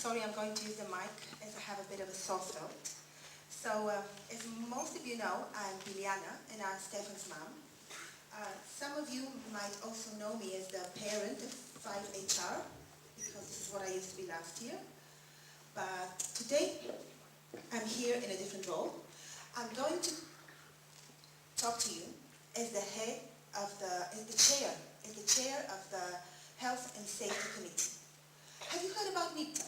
sorry, I'm going to use the mic as I have a bit of a sore throat. So, as most of you know, I'm Biliana and I'm Stefan's mom. Some of you might also know me as the parent of 5HR, because this is what I used to be last year. But today, I'm here in a different role. I'm going to talk to you as the head of as the chair of the Health and Safety Committee. Have you heard about NIPTA?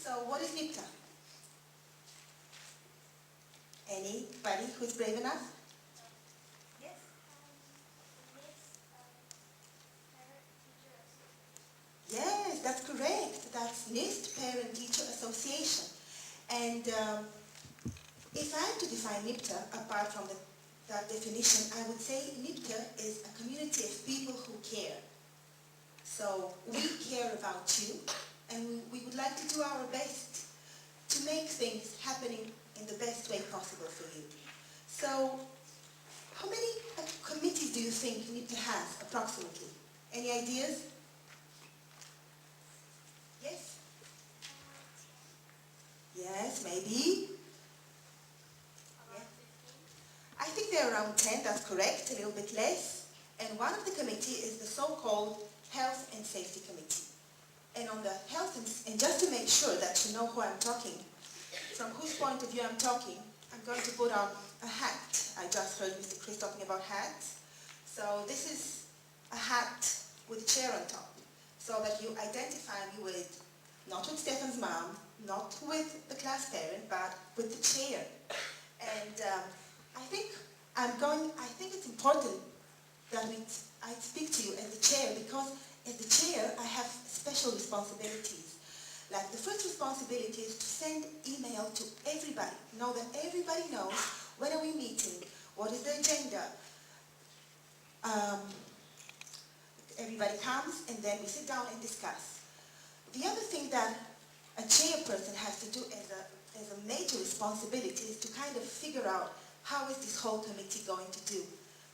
So what is NIPTA? Anybody who's brave enough? Yes. Yes, that's correct. That's NIST, Parent Teacher Association. And if I had to define NIPTA, apart from that definition, I would say NIPTA is a community of people who care. So we care about you, and we would like to do our best to make things happening in the best way possible for you. So how many committees do you think NIPTA has, approximately? Any ideas? Yes? Yes, maybe? Yeah. I think they're around 10, that's correct, a little bit less. And one of the committees is the so-called Health and Safety Committee. And on the health and just to make sure that you know who I'm talking, from whose point of view I'm talking, I'm going to put on a hat. I just heard Mr. Chris talking about hats. So this is a hat with a chair on top, so that you identify me with, not with Stefan's mom, not with the class parent, but with the chair. And I think it's important that I speak to you as the chair, because as the chair I have special responsibilities. Like the first responsibility is to send email to everybody, know that everybody knows when are we meeting, what is the agenda. Everybody comes and then we sit down and discuss. The other thing that a chairperson has to do as a major responsibility is to kind of figure out how is this whole committee going to do.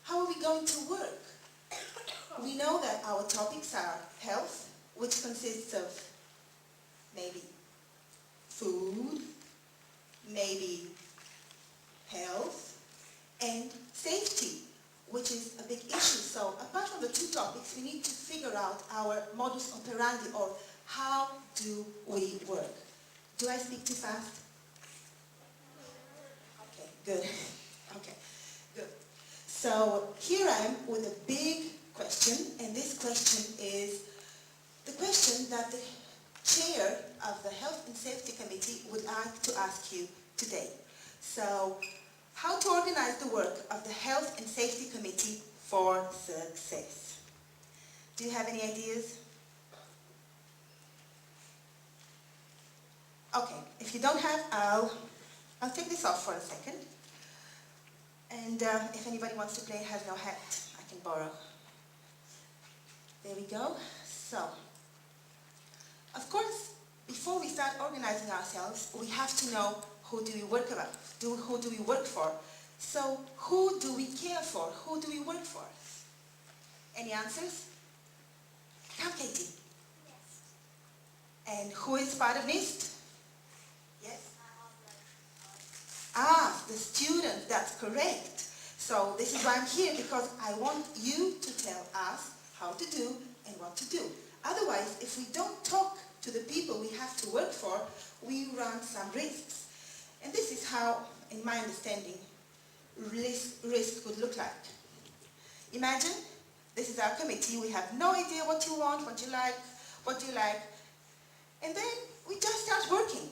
How are we going to work? We know that our topics are health, which consists of maybe food, maybe health, and safety, which is a big issue. So apart from the two topics, we need to figure out our modus operandi, or how do we work. Do I speak too fast? Okay, good. Okay, good. So here I am with a big question, and this question is the question that the chair of the Health and Safety Committee would like to ask you today. So, how to organize the work of the Health and Safety Committee for success? Do you have any ideas? Okay, if you don't have, I'll take this off for a second. And if anybody wants to play has no hat, I can borrow. There we go. So, of course, before we start organizing ourselves, we have to know who do we work about, who do we work for. So, who do we care for? Who do we work for? Any answers? Come, Katie. Yes. And who is part of NIST? Yes? The students, that's correct. So this is why I'm here, because I want you to tell us how to do and what to do. Otherwise, if we don't talk to the people we have to work for, we run some risks. And this is how, in my understanding, risk could look like. Imagine, this is our committee, we have no idea what you want, what you like, and then we just start working.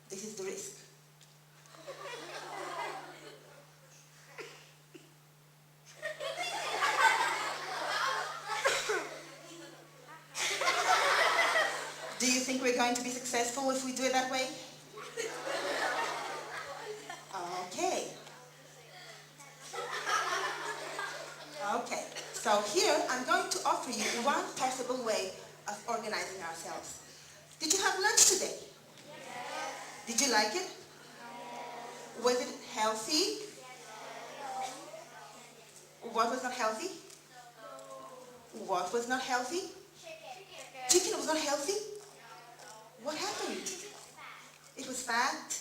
This is the risk. Do you think we're going to be successful if we do it that way? Okay. Okay. So here I'm going to offer you one possible way of organizing ourselves. Did you have lunch today? Did you like it? Was it healthy? What was not healthy? What was not healthy? Chicken was not healthy? What happened? It was fat.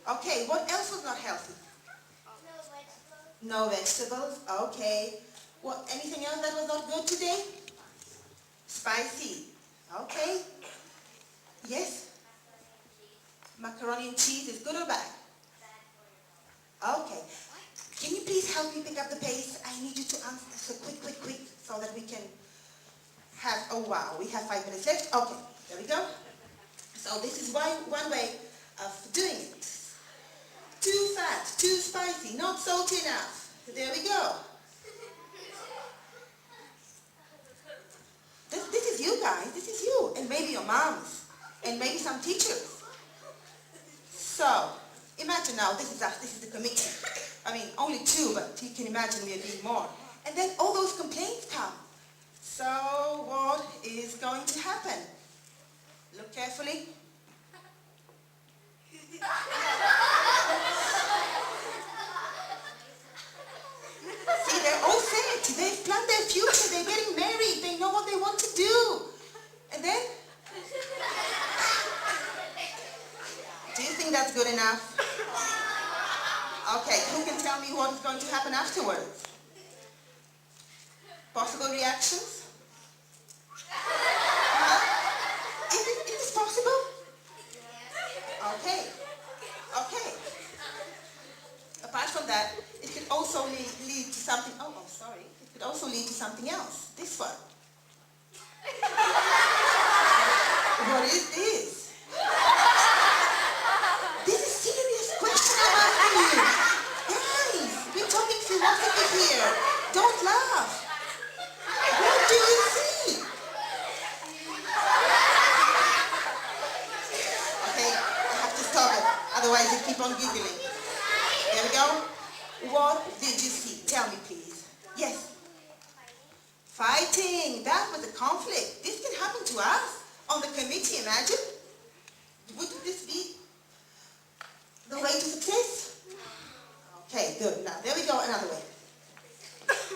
Okay, what else was not healthy? No vegetables. Okay. What? Anything else that was not good today? Spicy. Okay. Yes? Macaroni and cheese is good or bad? Okay. Can you please help me pick up the pace? I need you to answer quick, so that we can have, oh wow, we have 5 minutes left. Okay, there we go. So this is one way of doing it. Too fat, too spicy, not salty enough. There we go. This is you guys, this is you, and maybe your moms, and maybe some teachers. So, imagine now, this is the committee. I mean, only 2, but you can imagine we are being more. And then all those complaints come. So, what is going to happen? Look carefully. See, they're all set. They've planned their future. They're getting married. They know what they want to do. And then? Do you think that's good enough? Okay, who can tell me what is going to happen afterwards? Possible reactions? Is this possible? Okay. Okay. Apart from that, it could also lead to something, oh, I'm sorry. It could also lead to something else. This one. What is this? This is a serious question I'm asking you. Guys, we're talking philosophy here. Don't laugh. What do you see? Okay, I have to stop it. Otherwise you keep on giggling. There we go. What did you see? Tell me, please. Yes. Fighting. That was a conflict. This can happen to us on the committee, imagine. Wouldn't this be the way to success? Okay, good. Now, there we go, another way.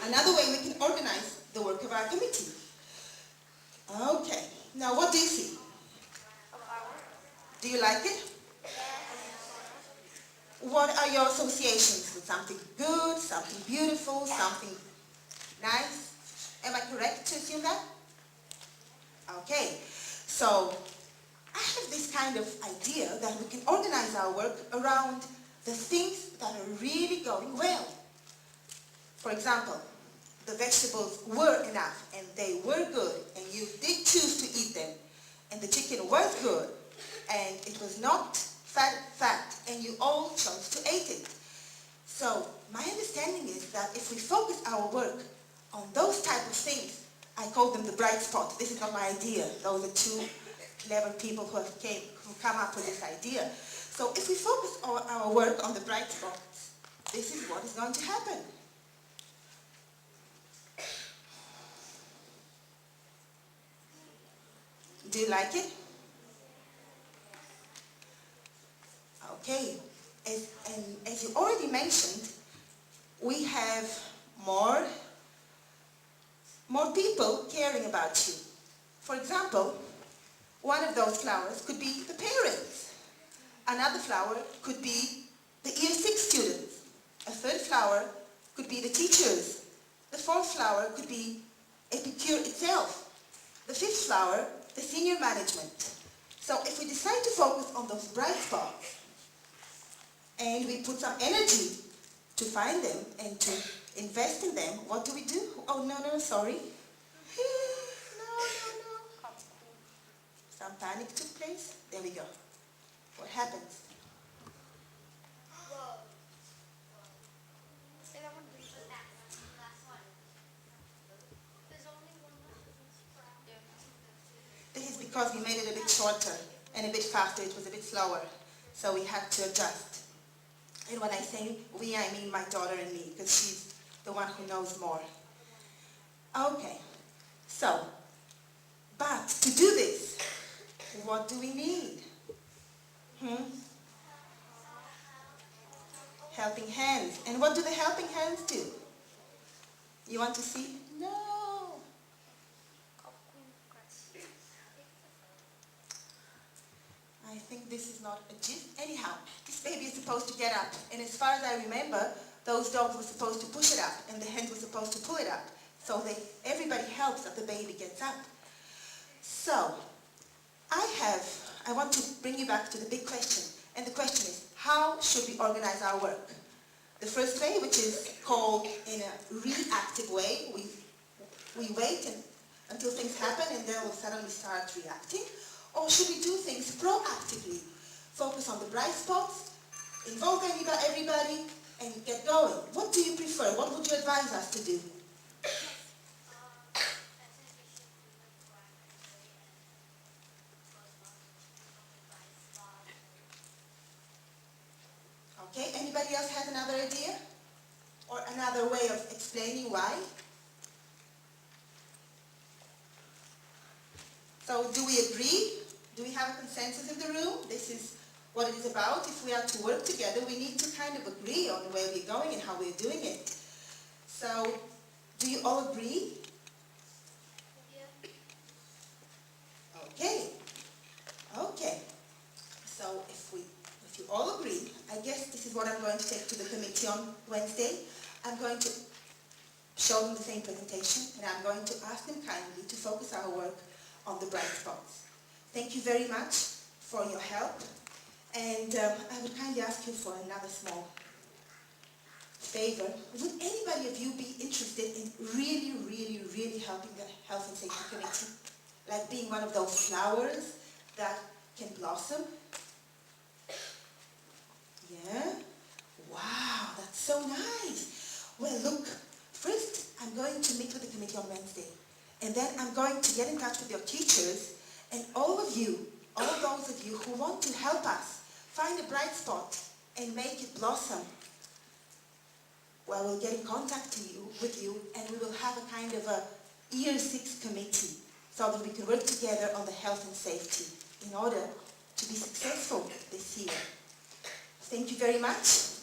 Another way we can organize the work of our committee. Okay. Now, what do you see? Do you like it? What are your associations with something good, something beautiful, something nice? Am I correct to assume that? Okay. So, I have this kind of idea that we can organize our work around the things that are really going well. For example, the vegetables were enough and they were good and you did choose to eat them, and the chicken was good and it was not fat and you all chose to eat it. So my understanding is that if we focus our work on those type of things, I call them the bright spot. This is not my idea. Those are 2 clever people who come up with this idea. So if we focus our work on the bright spots, this is what is going to happen. Do you like it? Okay. As you already mentioned, we have more people caring about you. For example, one of those flowers could be the parents. Another flower could be the Year 6 students. A third flower could be the teachers. The fourth flower could be Epicure itself. The fifth flower, the senior management. So if we decide to focus on those bright spots, and we put some energy to find them and to invest in them, what do we do? Oh, no, sorry. No. Some panic took place. There we go. What happens? This is because we made it a bit shorter and a bit faster. It was a bit slower. So we had to adjust. And when I say we, I mean my daughter and me, because she's the one who knows more. Okay. So, but to do this, what do we need? Helping hands. And what do the helping hands do? You want to see? No. I think this is not a gif. Anyhow, this baby is supposed to get up. And as far as I remember, those dogs were supposed to push it up and the hens were supposed to pull it up. So everybody helps that the baby gets up. So, I want to bring you back to the big question. And the question is, how should we organize our work? The first way, which is called in a reactive way, we wait until things happen and then we'll suddenly start reacting. Or should we do things proactively? Focus on the bright spots, involve everybody, and get going. What do you prefer? What would you advise us to do? Okay, anybody else has another idea? Or another way of explaining why? So do we agree? Do we have a consensus in the room? This is what it is about. If we are to work together, we need to kind of agree on where we're going and how we're doing it. So, do you all agree? Yeah. Okay. Okay. So if you all agree, I guess this is what I'm going to take to the committee on Wednesday. I'm going to show them the same presentation and I'm going to ask them kindly to focus our work on the bright spots. Thank you very much for your help, and I would kindly ask you for another small favor. Would anybody of you be interested in really, really, really helping the Health and Safety Committee? Like being one of those flowers that can blossom? Yeah? Wow, that's so nice. Well, look, first I'm going to meet with the committee on Wednesday, and then I'm going to get in touch with your teachers and all those of you who want to help us find a bright spot and make it blossom. Well, we'll get in contact with you and we will have a kind of a Year 6 committee so that we can work together on the health and safety in order to be successful this year. Thank you very much.